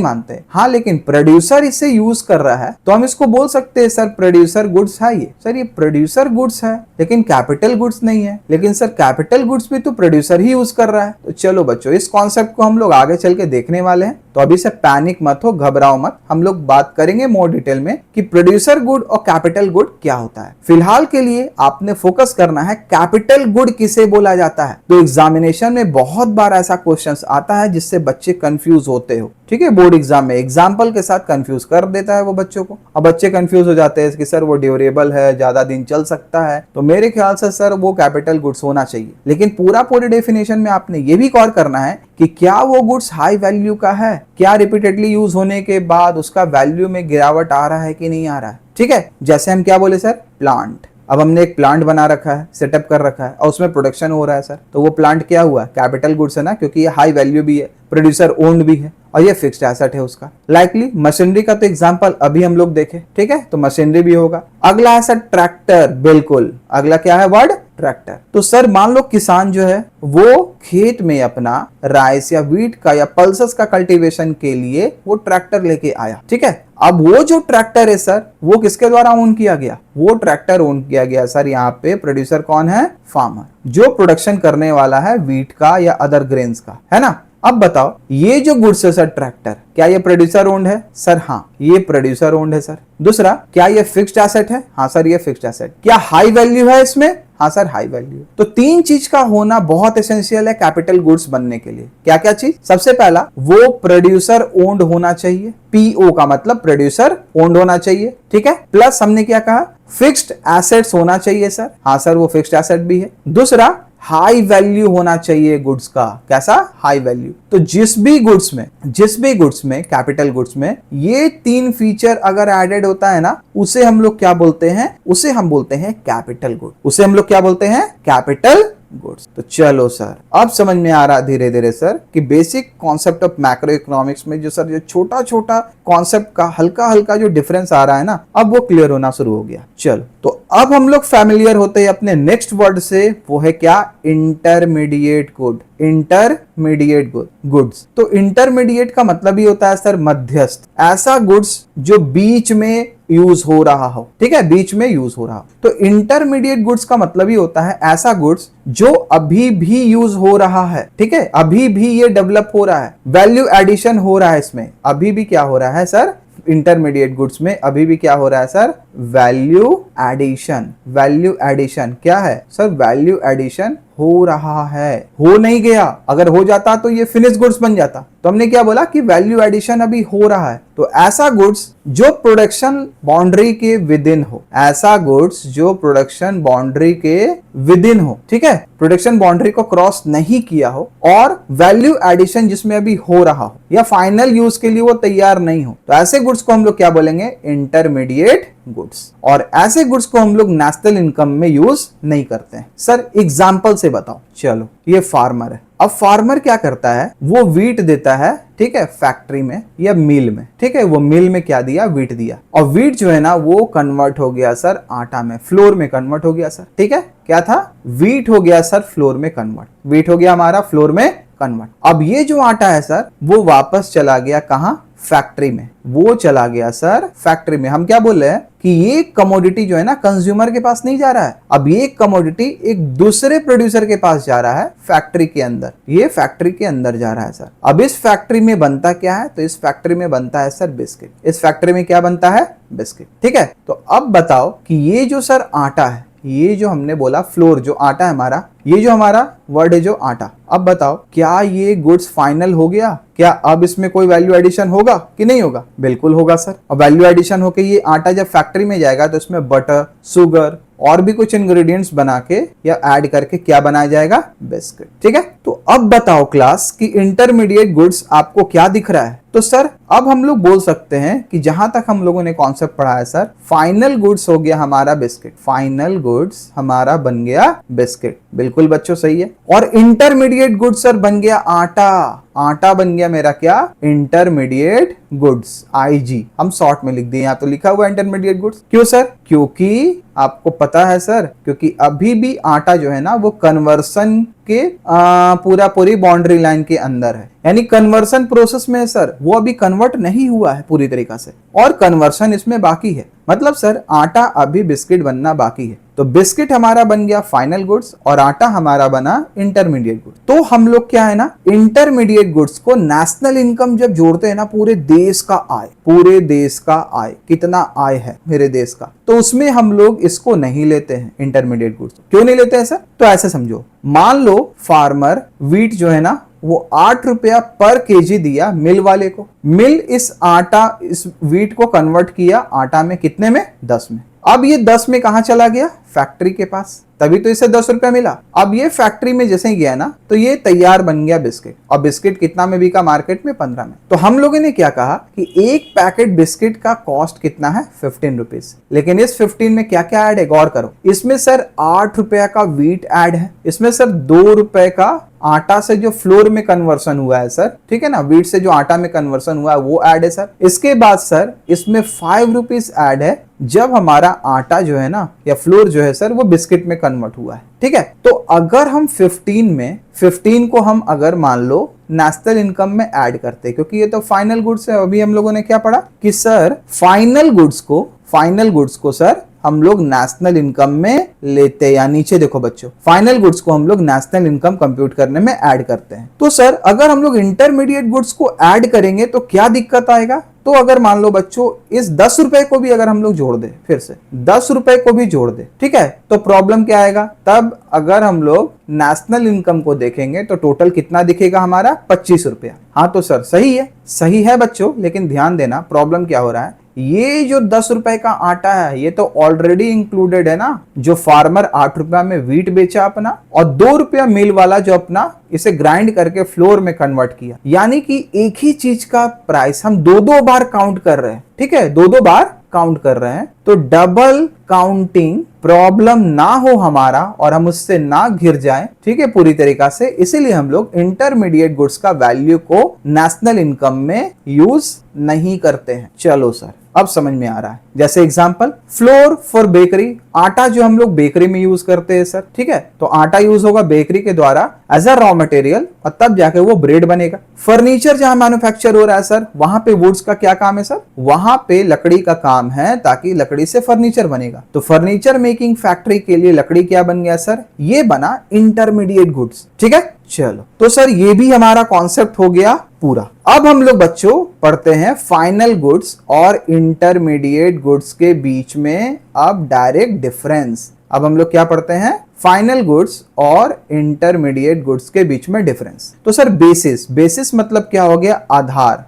मानते, हाँ, लेकिन प्रोड्यूसर इसे यूज कर रहा है तो हम इसको बोल सकते हैं सर प्रोड्यूसर गुड्स है ये। सर ये प्रोड्यूसर गुड्स है लेकिन कैपिटल गुड्स नहीं है, लेकिन सर कैपिटल गुड्स भी तो प्रोड्यूसर ही यूज कर रहा है। तो चलो बच्चों, इस कॉन्सेप्ट को हम लोग आगे चल के देखने वाले हैं, तो अभी से पैनिक मत हो, घबराओ मत। हम लोग बात करेंगे मोर डिटेल में कि प्रोड्यूसर गुड और कैपिटल गुड क्या होता है। फिलहाल के लिए आपने फोकस करना है कैपिटल कैपिटल गुड किसे बोला जाता है? तो एग्जामिनेशन में बहुत बार ऐसा क्वेश्चंस आता है जिससे बच्चे कंफ्यूज होते हो, ठीक है। बोर्ड एग्जाम में एग्जाम्पल के साथ कंफ्यूज कर देता है वो बच्चों को। अब बच्चे कंफ्यूज हो जाते हैं कि सर वो ड्यूरेबल है, ज्यादा दिन चल सकता है, तो मेरे ख्याल से सर वो कैपिटल गुड्स होना चाहिए। लेकिन पूरी डेफिनेशन में आपने ये भी गौर करना है कि क्या वो गुड्स हाई वैल्यू का है, क्या रिपीटेडली यूज होने के बाद उसका वैल्यू में गिरावट आ रहा है कि नहीं आ रहा है, ठीक है। जैसे हम क्या बोले सर, प्लांट। अब हमने एक प्लांट बना रखा है, सेटअप कर रखा है और उसमें प्रोडक्शन हो रहा है सर, तो वो प्लांट क्या हुआ? कैपिटल गुड्स है ना, क्योंकि ये हाई वैल्यू भी है, प्रोड्यूसर ओन्ड भी है और ये फिक्स्ड एसेट है उसका। लाइकली मशीनरी का तो एग्जांपल अभी हम लोग देखे, ठीक है, तो मशीनरी भी होगा। अगला है सर ट्रैक्टर, बिल्कुल अगला क्या है वर्ड? ट्रैक्टर। तो सर मान लो किसान जो है वो खेत में अपना राइस या व्हीट का या पल्सेस का कल्टीवेशन के लिए वो ट्रैक्टर लेके आया, ठीक है। अब वो जो ट्रैक्टर है सर वो किसके द्वारा ओन किया गया? वो ट्रैक्टर ओन किया गया सर, यहाँ पे प्रोड्यूसर कौन है? फार्मर, जो प्रोडक्शन करने वाला है व्हीट का या अदर ग्रेन्स का, है ना। अब बताओ ये जो गुड्स है सर ट्रैक्टर, क्या ये प्रोड्यूसर ओन्ड है? सर हाँ, ये प्रोड्यूसर ओन्ड है सर। दूसरा, क्या ये फिक्स्ड एसेट है? हाँ सर ये फिक्स्ड एसेट। क्या हाई वैल्यू है इसमें? हाँ सर हाई वैल्यू। तो तीन चीज का होना बहुत एसेंशियल है कैपिटल गुड्स बनने के लिए। क्या क्या चीज? सबसे पहला, वो प्रोड्यूसर ओन्ड होना चाहिए, पीओ का मतलब प्रोड्यूसर ओन्ड होना चाहिए, ठीक है। प्लस हमने क्या कहा? फिक्स्ड एसेट्स होना चाहिए सर, हाँ सर वो फिक्स्ड एसेट भी है। दूसरा, हाई वैल्यू होना चाहिए गुड्स का। कैसा? High value. तो जिस भी गुड्स में कैपिटल गुड्स में ये तीन फीचर अगर एडेड होता है ना, उसे हम लोग क्या बोलते हैं? उसे हम बोलते हैं कैपिटल गुड। उसे हम लोग क्या बोलते हैं? Capital goods. तो चलो सर अब समझ में आ रहा धीरे धीरे सर कि basic concept of macro economics में जो सर जो छोटा छोटा कॉन्सेप्ट का हल्का हल्का जो डिफरेंस आ रहा है ना, अब वो क्लियर होना शुरू हो गया। चलो तो अब हम लोग फैमिलियर होते हैं अपने नेक्स्ट वर्ड से, वो है क्या? Intermediate good. Intermediate goods. तो इंटरमीडिएट का मतलब ही होता है सर मध्यस्थ, ऐसा गुड्स जो बीच में यूज हो रहा हो, ठीक है, बीच में यूज हो रहा हो। तो इंटरमीडिएट गुड्स का मतलब ही होता है ऐसा गुड्स जो अभी भी यूज हो रहा है, ठीक है, अभी भी ये डेवलप हो रहा है, वैल्यू एडिशन हो रहा है इसमें। अभी भी क्या हो रहा है सर? इंटरमीडिएट गुड्स में अभी भी क्या हो रहा है sir? Value addition. Value addition क्या है सर? वैल्यू एडिशन हो रहा है, हो नहीं गया। अगर हो जाता तो ये फिनिश गुड्स बन जाता। तो हमने क्या बोला कि वैल्यू एडिशन अभी हो रहा है। तो ऐसा गुड्स जो प्रोडक्शन बाउंड्री के विद इन हो, ऐसा गुड्स जो प्रोडक्शन बाउंड्री के विद इन हो, ठीक है, प्रोडक्शन बाउंड्री को क्रॉस नहीं किया हो और वैल्यू एडिशन जिसमें अभी हो रहा हो या फाइनल यूज के लिए वो तैयार नहीं हो, तो ऐसे गुड्स को हम लोग क्या बोलेंगे? Intermediate goods. और ऐसे गुड्स को हम लोग नेशनल इनकम में यूज नहीं करते हैं। सर एग्जांपल से बताओ। चलो ये फार्मर है। अब फार्मर क्या करता है? वो व्हीट देता है, ठीक है, फैक्ट्री में या मिल में, ठीक है, वो मिल में क्या दिया? व्हीट दिया। और व्हीट जो है ना वो कन्वर्ट हो गया सर आटा में, फ्लोर में कन्वर्ट हो गया सर, ठीक है। क्या था? व्हीट हो गया सर फ्लोर में कन्वर्ट, व्हीट हो गया हमारा फ्लोर में कन्वर्ट। अब ये जो आटा है सर वो वापस चला गया कहां? फैक्ट्री में। वो चला गया सर फैक्ट्री में। हम क्या बोल रहे हैं कि ये कमोडिटी जो है ना कंज्यूमर के पास नहीं जा रहा है, अब ये कमोडिटी एक दूसरे प्रोड्यूसर के पास जा रहा है फैक्ट्री के अंदर। ये फैक्ट्री के अंदर जा रहा है सर। अब इस फैक्ट्री में बनता क्या है? तो इस फैक्ट्री में बनता है सर बिस्किट। इस फैक्ट्री में क्या बनता है? बिस्किट, ठीक है। तो अब बताओ कि ये जो सर आटा है, ये जो हमने बोला फ्लोर जो आटा है हमारा, ये जो हमारा वर्ड है जो आटा, अब बताओ क्या ये गुड्स फाइनल हो गया? क्या अब इसमें कोई वैल्यू एडिशन होगा कि नहीं होगा? बिल्कुल होगा सर। अब वैल्यू एडिशन होके ये आटा जब फैक्ट्री में जाएगा तो इसमें बटर, शुगर और भी कुछ इंग्रेडिएंट्स बना के या ऐड करके क्या बनाया जाएगा? बिस्किट, ठीक है। तो अब बताओ क्लास कि इंटरमीडिएट गुड्स आपको क्या दिख रहा है? तो सर अब हम लोग बोल सकते हैं कि जहां तक हम लोगों ने कॉन्सेप्ट पढ़ा है सर, फाइनल गुड्स हो गया हमारा बिस्किट, फाइनल गुड्स हमारा बन गया बिस्किट। बिल्कुल बच्चों सही है। और इंटरमीडिएट गुड्स सर बन गया आटा, आटा बन गया मेरा क्या? इंटरमीडिएट गुड्स, आईजी हम शॉर्ट में लिख दिए, यहाँ तो लिखा हुआ इंटरमीडिएट गुड्स। क्यों सर? क्योंकि आपको पता है सर, क्योंकि अभी भी आटा जो है ना वो कन्वर्सन के पूरी बाउंड्री लाइन के अंदर है, यानी कन्वर्सन प्रोसेस में है सर, वो अभी कन्वर्ट नहीं हुआ है पूरी तरीका से और कन्वर्सन इसमें बाकी है। मतलब सर आटा अभी बिस्किट बनना बाकी है। तो बिस्किट हमारा बन गया फाइनल गुड्स और आटा हमारा बना इंटरमीडिएट गुड्स। तो हम लोग क्या है ना, इंटरमीडिएट गुड्स को नेशनल इनकम जब जोड़ते हैं ना, पूरे देश का आय, पूरे देश का आय, कितना आय है मेरे देश का, तो उसमें हम लोग इसको नहीं लेते हैं इंटरमीडिएट गुड्स। क्यों नहीं लेते हैं सर? तो ऐसे समझो, मान लो फार्मर वीट जो है ना वो 8 रुपया पर केजी दिया मिल वाले को, मिल इस वीट को कन्वर्ट किया आटा में, कितने में? 10 में। अब ये 10 में कहां चला गया? फैक्ट्री के पास, तभी तो इसे 10 रुपया मिला। अब ये फैक्ट्री में जैसे ही गया ना, तो ये तैयार बन गया बिस्किट। और बिस्किट कितना में बिका मार्केट में? 15 में। तो हम लोगों ने क्या कहा कि एक पैकेट बिस्किट का कॉस्ट कितना है? 15 रुपीज। लेकिन इस 15 में क्या क्या ऐड है? गौर करो, इसमें सर 8 रुपया का वीट ऐड है, इसमें सर 2 रुपए का आटा से जो फ्लोर में कन्वर्सन हुआ है सर, ठीक है ना, वीट से जो आटा में कन्वर्सन हुआ है वो ऐड है सर। इसके बाद सर इसमें 5 रुपीज ऐड है जब हमारा आटा जो है ना या फ्लोर जो है सर वो बिस्किट में कन्वर्ट हुआ है, ठीक है। तो अगर हम 15 को हम अगर मान लो नेशनल इनकम में ऐड करते, क्योंकि ये तो फाइनल गुड्स है, अभी हम लोगों ने क्या पढ़ा कि सर फाइनल गुड्स को सर हम लोग नेशनल इनकम में लेते हैं, या नीचे देखो बच्चों, फाइनल गुड्स को हम लोग नेशनल इनकम कंप्यूट करने में ऐड करते हैं। तो सर अगर हम लोग इंटरमीडिएट गुड्स को ऐड करेंगे तो क्या दिक्कत आएगा? तो अगर मान लो बच्चों इस 10 रुपए को भी अगर हम लोग जोड़ दे, फिर से 10 रुपए को भी जोड़ दे, ठीक है, तो प्रॉब्लम क्या आएगा? तब अगर हम लोग नेशनल इनकम को देखेंगे तो टोटल कितना दिखेगा हमारा? 25 रुपया। हाँ तो सर सही है बच्चों, लेकिन ध्यान देना प्रॉब्लम क्या हो रहा है, ये जो 10 रुपए का आटा है ये तो ऑलरेडी इंक्लूडेड है ना, जो फार्मर 8 रुपया में वीट बेचा अपना, और 2 रुपया मिल वाला जो अपना इसे ग्राइंड करके फ्लोर में कन्वर्ट किया। यानी कि एक ही चीज का प्राइस हम दो बार काउंट कर रहे हैं, ठीक है, दो बार काउंट कर रहे हैं। तो डबल काउंटिंग प्रॉब्लम ना हो हमारा और हम उससे ना घिर जाएं, ठीक है, पूरी तरीका से, इसीलिए हम लोग इंटरमीडिएट गुड्स का वैल्यू को नेशनल इनकम में यूज नहीं करते हैं। चलो सर अब समझ में आ रहा है। जैसे एग्जांपल, फ्लोर फॉर बेकरी, आटा जो हम लोग बेकरी में यूज करते हैं सर, ठीक है, तो आटा यूज होगा बेकरी के द्वारा एज अ रॉ मटेरियल और तब जाके वो ब्रेड बनेगा। फर्नीचर जहां मैन्युफैक्चर हो रहा है सर, वहां पे वुड्स का क्या काम है सर? वहां पे लकड़ी का काम है, ताकि लकड़ी से फर्नीचर बनेगा। तो फर्नीचर मेकिंग फैक्ट्री के लिए लकड़ी क्या बन गया सर? ये बना इंटरमीडिएट गुड्स, ठीक है। चलो तो सर ये भी हमारा कॉन्सेप्ट हो गया पूरा। अब हम लोग बच्चों पढ़ते हैं फाइनल गुड्स और इंटरमीडिएट गुड्स के बीच में अब डायरेक्ट डिफरेंस। अब हम लोग क्या पढ़ते हैं? फाइनल गुड्स और इंटरमीडिएट गुड्स के बीच में डिफरेंस। तो सर बेसिस मतलब क्या हो गया? आधार,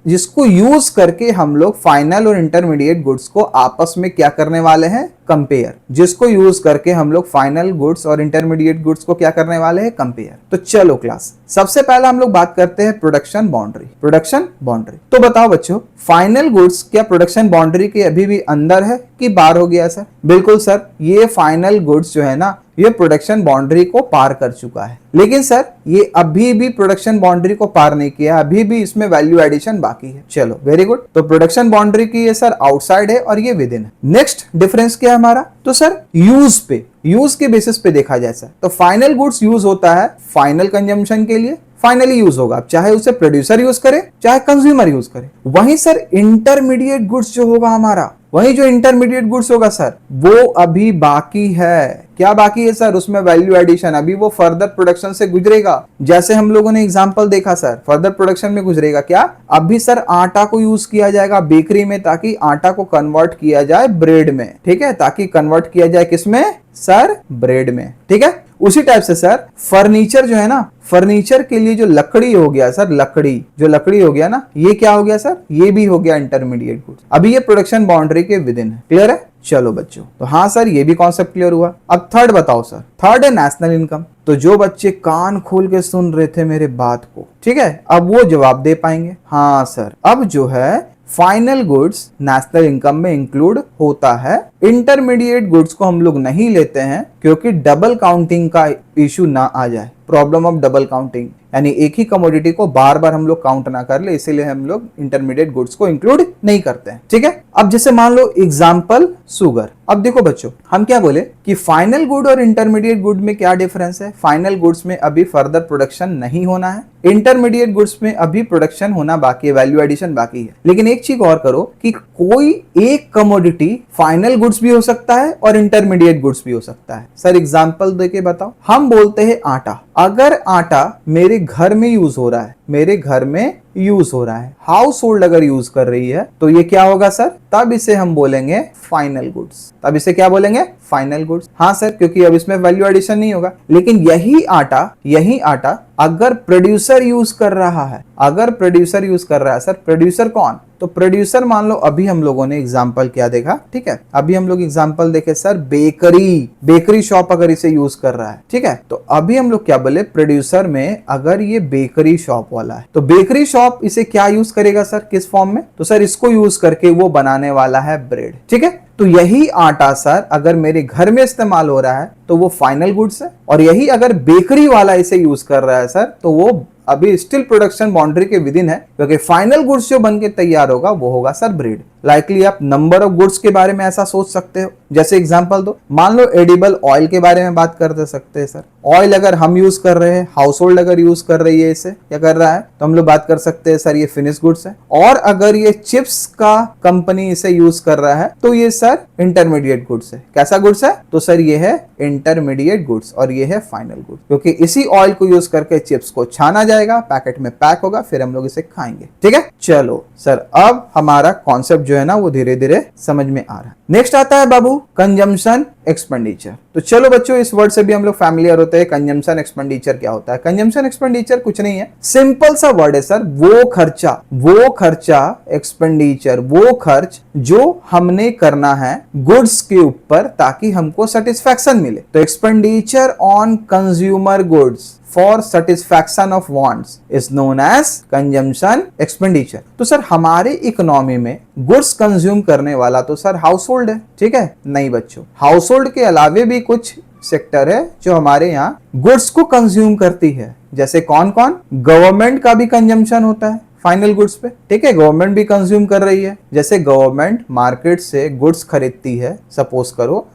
जिसको यूज करके हम लोग फाइनल और इंटरमीडिएट गुड्स को आपस में क्या करने वाले हैं? कंपेयर। जिसको यूज करके हम लोग फाइनल गुड्स और इंटरमीडिएट गुड्स को क्या करने वाले हैं? कंपेयर। तो चलो क्लास, सबसे पहला हम लोग बात करते हैं प्रोडक्शन बाउंड्री। तो बताओ बच्चों, फाइनल गुड्स क्या प्रोडक्शन बाउंड्री के अभी भी अंदर है कि बाहर हो गया सर? बिल्कुल सर, ये फाइनल गुड्स जो है ना ये प्रोडक्शन बाउंड्री को पार कर चुका है, लेकिन सर ये अभी भी प्रोडक्शन बाउंड्री को पार नहीं किया, अभी भी इसमें वैल्यू एडिशन बाकी है। चलो वेरी गुड। तो प्रोडक्शन बाउंड्री की ये सर आउटसाइड है और ये विद इन है। नेक्स्ट डिफरेंस क्या है हमारा? तो सर यूज के बेसिस पे देखा जाए सर, तो फाइनल गुड्स यूज होता है फाइनल कंजम्पशन के लिए, फाइनली यूज होगा, चाहे उसे प्रोड्यूसर यूज करे चाहे कंज्यूमर यूज करे। वहीं सर इंटरमीडिएट गुड्स जो होगा हमारा, वही जो इंटरमीडिएट गुड्स होगा सर वो अभी बाकी है। क्या बाकी है सर? उसमें वैल्यू एडिशन, अभी वो फर्दर प्रोडक्शन से गुजरेगा। जैसे हम लोगों ने एग्जांपल देखा सर, फर्दर प्रोडक्शन में गुजरेगा। क्या? अभी सर आटा को यूज किया जाएगा बेकरी में, ताकि आटा को कन्वर्ट किया जाए ब्रेड में, ठीक है, ताकि कन्वर्ट किया जाए किसमें सर? ब्रेड में, ठीक है। उसी टाइप से सर फर्नीचर जो है ना, फर्नीचर के लिए जो लकड़ी हो गया सर, लकड़ी हो गया ना, ये क्या हो गया सर? ये भी हो गया इंटरमीडिएट गुड्स। अभी ये प्रोडक्शन बाउंड्री के विद इन है। क्लियर है? चलो बच्चों, तो हाँ सर ये भी कॉन्सेप्ट क्लियर हुआ। अब थर्ड बताओ सर। थर्ड है नेशनल इनकम। तो जो बच्चे कान खोल के सुन रहे थे मेरे बात को, ठीक है, अब वो जवाब दे पाएंगे। हाँ सर, अब जो है फाइनल गुड्स नेशनल इनकम में इंक्लूड होता है, इंटरमीडिएट गुड्स को हम लोग नहीं लेते हैं क्योंकि डबल काउंटिंग का इश्यू ना आ जाए, प्रॉब्लम ऑफ डबल काउंटिंग, यानी एक ही कमोडिटी को बार बार हम लोग काउंट ना कर ले, इसीलिए हम लोग इंटरमीडिएट गुड्स को इंक्लूड नहीं करते हैं, ठीक है। अब जैसे मान लो एग्जांपल अब देखो बच्चों, हम क्या बोले कि फाइनल गुड और इंटरमीडिएट गुड में क्या डिफरेंस है। फाइनल गुड्स में अभी फर्दर प्रोडक्शन नहीं होना है, इंटरमीडिएट गुड्स में अभी प्रोडक्शन होना बाकी है, वैल्यू एडिशन बाकी है। लेकिन एक चीज और करो कि कोई एक कमोडिटी फाइनल गुड्स भी हो सकता है और इंटरमीडिएट गुड्स भी हो सकता है। सर एग्जांपल देके बताओ। हम बोलते हैं आटा, अगर आटा मेरे घर में यूज हो रहा है, मेरे घर में यूज हो रहा है, हाउस होल्ड अगर यूज कर रही है, तो ये क्या होगा सर, तब इसे हम बोलेंगे फाइनल गुड्स। तब इसे क्या बोलेंगे, फाइनल गुड्स। हाँ सर, क्योंकि अब इसमें वैल्यू एडिशन नहीं होगा। लेकिन यही आटा अगर प्रोड्यूसर यूज कर रहा है, अगर प्रोड्यूसर यूज कर रहा है, सर प्रोड्यूसर कौन, तो प्रोड्यूसर मान लो अभी हम लोगों ने एग्जांपल क्या देखा, ठीक है, अभी हम लोग एग्जांपल देखे सर बेकरी शॉप अगर इसे यूज कर रहा है, ठीक है, तो अभी हम लोग क्या बोले, प्रोड्यूसर में अगर ये बेकरी शॉप वाला है, तो बेकरी शॉप इसे क्या यूज करेगा सर, किस फॉर्म में, तो सर इसको यूज करके वो बनाने वाला है ब्रेड, ठीक है। तो यही आटा सर अगर मेरे घर में इस्तेमाल हो रहा है तो वो फाइनल गुड्स है, और यही अगर बेकरी वाला इसे यूज कर रहा है सर, तो वो अभी स्टिल प्रोडक्शन बाउंड्री के विदिन है, क्योंकि फाइनल गुड्स जो बनके तैयार होगा वो होगा सर ब्रेड। लाइकली आप नंबर ऑफ गुड्स के बारे में ऐसा सोच सकते हो, जैसे एग्जांपल दो, मान लो एडिबल ऑयल के बारे में बात कर सकते हैं सर। ऑयल अगर हम यूज कर रहे हैं, हाउस होल्ड अगर यूज कर रही है इसे या कर रहा है, तो हम लोग बात कर सकते हैं सर ये फिनिश गुड्स है। और अगर ये चिप्स का कंपनी इसे यूज कर रहा है तो ये सर इंटरमीडिएट गुड्स है। कैसा गुड्स है, तो सर ये है इंटरमीडिएट गुड्स और ये है फाइनल गुड्स, क्योंकि इसी ऑयल को यूज करके चिप्स को छाना जाएगा, पैकेट में पैक होगा, फिर हम लोग इसे खाएंगे, ठीक है। चलो सर, अब हमारा कॉन्सेप्ट जो है ना वो धीरे धीरे समझ में आ रहा है। नेक्स्ट आता है बाबू कंजम्पशन एक्सपेंडिचर। तो चलो बच्चों, इस वर्ड से भी हम लोग फैमिलियर होते हैं। कंजम्पशन एक्सपेंडिचर क्या होता है? कंजम्पशन एक्सपेंडिचर कुछ नहीं है, सिंपल सा वर्ड है सर, वो खर्चा एक्सपेंडिचर, वो खर्च जो हमने करना है गुड्स के ऊपर ताकि हमको सेटिस्फैक्शन मिले। तो expenditure on consumer goods for satisfaction of wants is known as consumption expenditure. तो सर हमारे इकोनॉमी में गुड्स कंज्यूम करने वाला तो सर हाउस होल्ड है, ठीक है। नहीं बच्चों, हाउस होल्ड के अलावे भी कुछ सेक्टर है जो हमारे यहाँ गुड्स को कंज्यूम करती है। जैसे कौन कौन? गवर्नमेंट का भी कंजम्पशन होता है फाइनल गुड्स पे, ठीक है, गवर्नमेंट भी कंज्यूम कर रही है। जैसे गवर्नमेंट मार्केट से गुड्स खरीदती है, सपोज करो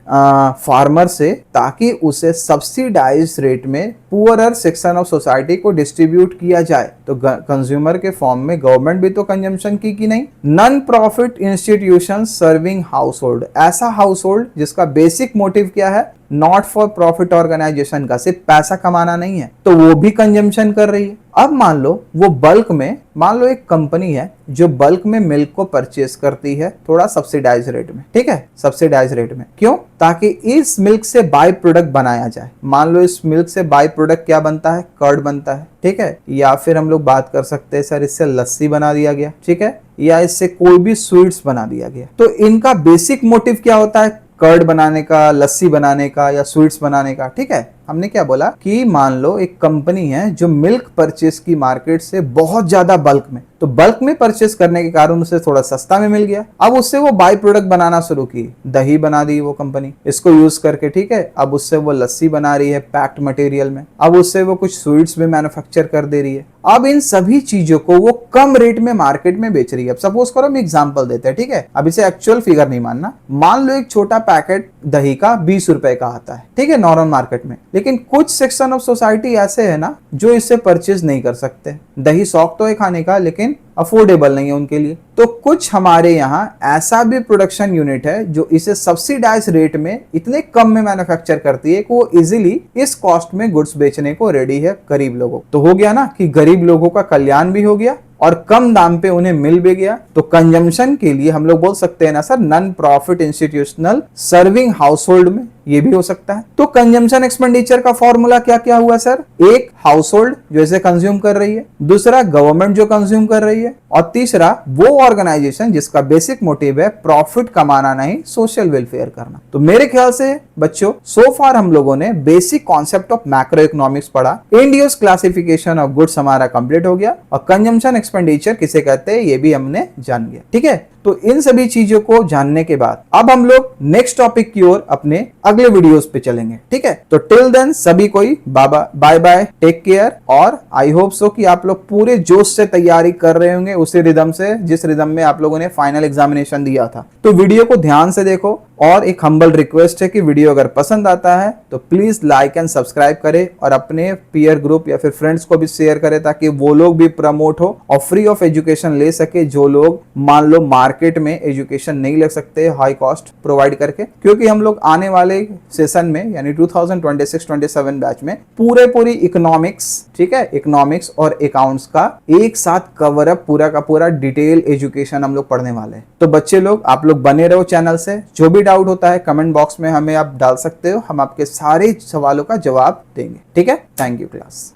फार्मर से, ताकि उसे सब्सिडाइज रेट में पुअरर सेक्शन ऑफ सोसाइटी को डिस्ट्रीब्यूट किया जाए। तो कंज्यूमर के फॉर्म में गवर्नमेंट भी तो कंजम्पशन की नहीं। Non profit institution serving house hold, ऐसा हाउस होल्ड जिसका बेसिक मोटिव क्या है, नॉट फॉर प्रॉफिट ऑर्गेनाइजेशन का, सिर्फ पैसा कमाना नहीं है, तो वो भी कंजम्पशन कर रही है। अब मान लो वो बल्क में, मान लो एक कंपनी है जो बल्क में मिल्क को परचेस करती है थोड़ा सब्सिडाइज रेट में, ठीक है, सब्सिडाइज रेट में। क्यों? ताकि इस मिल्क से बाय प्रोडक्ट बनाया जाए। मान लो इस मिल्क से बाय प्रोडक्ट क्या बनता है? कर्ड बनता है, ठीक है, या फिर हम लोग बात कर सकते हैं सर इससे लस्सी बना दिया गया, ठीक है, या इससे कोई भी स्वीट्स बना दिया गया। तो इनका बेसिक मोटिव क्या होता है? कर्ड बनाने का, लस्सी बनाने का या स्वीट्स बनाने का, ठीक है। हमने क्या बोला कि मान लो एक कंपनी है जो मिल्क परचेस की मार्केट से बहुत ज्यादा बल्क में, तो बल्क में परचेस करने के कारण उसे थोड़ा सस्ता में मिल गया। अब उससे वो बाय प्रोडक्ट बनाना शुरू की, दही बना दी वो कंपनी इसको यूज करके, ठीक है। अब उससे वो लस्सी बना रही है पैक्ड मटेरियल में, अब उससे वो कुछ स्वीट्स भी मैन्युफैक्चर कर दे रही है। अब इन सभी चीजों को वो कम रेट में मार्केट में बेच रही है। अब सपोज करो हम एग्जांपल देते हैं, ठीक है, अब इसे एक्चुअल फिगर नहीं मानना। मान लो एक छोटा पैकेट दही का 20 रुपए का आता है, ठीक है, नॉर्मल मार्केट में, लेकिन कुछ सेक्शन ऑफ सोसाइटी ऐसे है ना जो इसे परचेज नहीं कर सकते। दही शौक तो है खाने का, लेकिन अफोर्डेबल नहीं है उनके लिए। तो कुछ हमारे यहाँ ऐसा भी प्रोडक्शन यूनिट है जो इसे सब्सिडाइज रेट में इतने कम में मैन्युफैक्चर करती है कि वो इजीली इस कॉस्ट में गुड्स बेचने को रेडी है गरीब लोगों। तो हो गया ना कि गरीब लोगों का कल्याण भी हो गया और कम दाम पे उन्हें मिल भी गया। तो कंजम्पशन के लिए हम लोग बोल सकते हैं ना sir, non profit institutional serving house hold में, ये भी हो सकता है। तो कंजम्पशन एक्सपेंडिचर का फॉर्मूला क्या क्या हुआ सर? एक हाउस होल्ड जो इसे कंज्यूम कर रही है, दूसरा गवर्नमेंट जो कंज्यूम कर रही है, और तीसरा वो ऑर्गेनाइजेशन जिसका बेसिक मोटिव है प्रॉफिट कमाना नहीं, सोशल वेलफेयर करना। तो मेरे ख्याल से बच्चों सो फार हम लोगों ने basic concept of macro economics पढ़ा, इंडियस क्लासिफिकेशन ऑफ गुड्स हमारा कंप्लीट हो गया, और कंजम्पशन एक्सपेंडिचर किसे कहते हैं ये भी हमने जान गया, ठीक है। तो इन सभी चीजों को जानने के बाद अब हम लोग नेक्स्ट टॉपिक की ओर अपने अगले वीडियोस पे चलेंगे, ठीक है। तो टिल देन सभी कोई बाय बाय, टेक केयर, और आई होप सो कि आप लोग पूरे जोश से तैयारी कर रहे होंगे उसी रिदम से जिस रिदम में आप लोगों ने फाइनल एग्जामिनेशन दिया था। तो वीडियो को ध्यान से देखो और एक हम्बल रिक्वेस्ट है कि वीडियो अगर पसंद आता है तो प्लीज लाइक एंड सब्सक्राइब करें और अपने पीयर ग्रुप या फिर फ्रेंड्स को भी शेयर करें ताकि वो लोग भी प्रमोट हो और फ्री ऑफ एजुकेशन ले सके, जो लोग मान लो मार्केट में एजुकेशन नहीं ले सकते हाई कॉस्ट प्रोवाइड करके। क्योंकि हम लोग आने वाले सेशन में यानी 2026-27 बैच में पूरी इकोनॉमिक्स, ठीक है, इकोनॉमिक्स और अकाउंट्स का एक साथ कवर अप पूरा का पूरा डिटेल एजुकेशन हम लोग पढ़ने वाले हैं। तो बच्चे लोग, आप लोग बने रहो चैनल से। जो भी डाउट होता है कमेंट बॉक्स में हमें आप डाल सकते हो, हम आपके सारे सवालों का जवाब देंगे। ठीक है, थैंक यू क्लास।